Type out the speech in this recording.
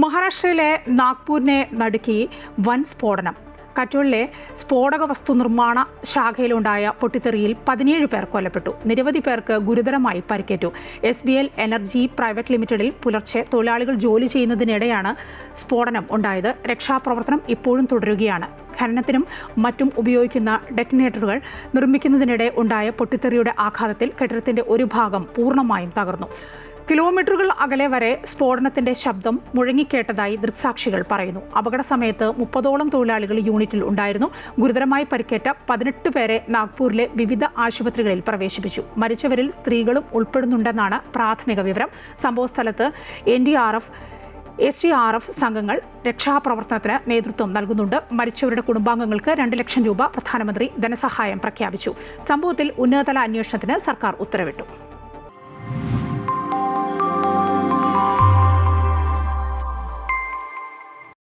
മഹാരാഷ്ട്രയിലെ നാഗ്പൂരിനെ നടുക്കി വൻ സ്ഫോടനം. കറ്റോളിലെ സ്ഫോടക വസ്തു നിർമ്മാണ ശാഖയിലുണ്ടായ പൊട്ടിത്തെറിയിൽ 17 പേർ കൊല്ലപ്പെട്ടു. നിരവധി പേർക്ക് ഗുരുതരമായി പരിക്കേറ്റു. SBL എനർജി പ്രൈവറ്റ് ലിമിറ്റഡിൽ പുലർച്ചെ തൊഴിലാളികൾ ജോലി ചെയ്യുന്നതിനിടെയാണ് സ്ഫോടനം ഉണ്ടായത്. രക്ഷാപ്രവർത്തനം ഇപ്പോഴും തുടരുകയാണ്. ഖനനത്തിനും മറ്റും ഉപയോഗിക്കുന്ന ഡെറ്റനേറ്ററുകൾ നിർമ്മിക്കുന്നതിനിടെ ഉണ്ടായ പൊട്ടിത്തെറിയുടെ ആഘാതത്തിൽ കെട്ടിടത്തിന്റെ ഒരു ഭാഗം പൂർണ്ണമായും തകർന്നു. കിലോമീറ്ററുകൾ അകലെ വരെ സ്ഫോടനത്തിന്റെ ശബ്ദം മുഴങ്ങിക്കേട്ടതായി ദൃക്സാക്ഷികൾ പറയുന്നു. അപകട സമയത്ത് 30ഓളം തൊഴിലാളികൾ യൂണിറ്റിൽ ഉണ്ടായിരുന്നു. ഗുരുതരമായി പരിക്കേറ്റ 18 പേരെ നാഗ്പൂരിലെ വിവിധ ആശുപത്രികളിൽ പ്രവേശിപ്പിച്ചു. മരിച്ചവരിൽ സ്ത്രീകളും ഉൾപ്പെടുന്നുണ്ടെന്നാണ് പ്രാഥമിക വിവരം. സംഭവസ്ഥലത്ത് NDRF, SDRF സംഘങ്ങൾ രക്ഷാപ്രവർത്തനത്തിന് നേതൃത്വം നൽകുന്നുണ്ട്. മരിച്ചവരുടെ കുടുംബാംഗങ്ങൾക്ക് 2 ലക്ഷം രൂപ പ്രധാനമന്ത്രി ധനസഹായം പ്രഖ്യാപിച്ചു. സംഭവത്തിൽ ഉന്നതതല അന്വേഷണത്തിന് സർക്കാർ ഉത്തരവിട്ടു.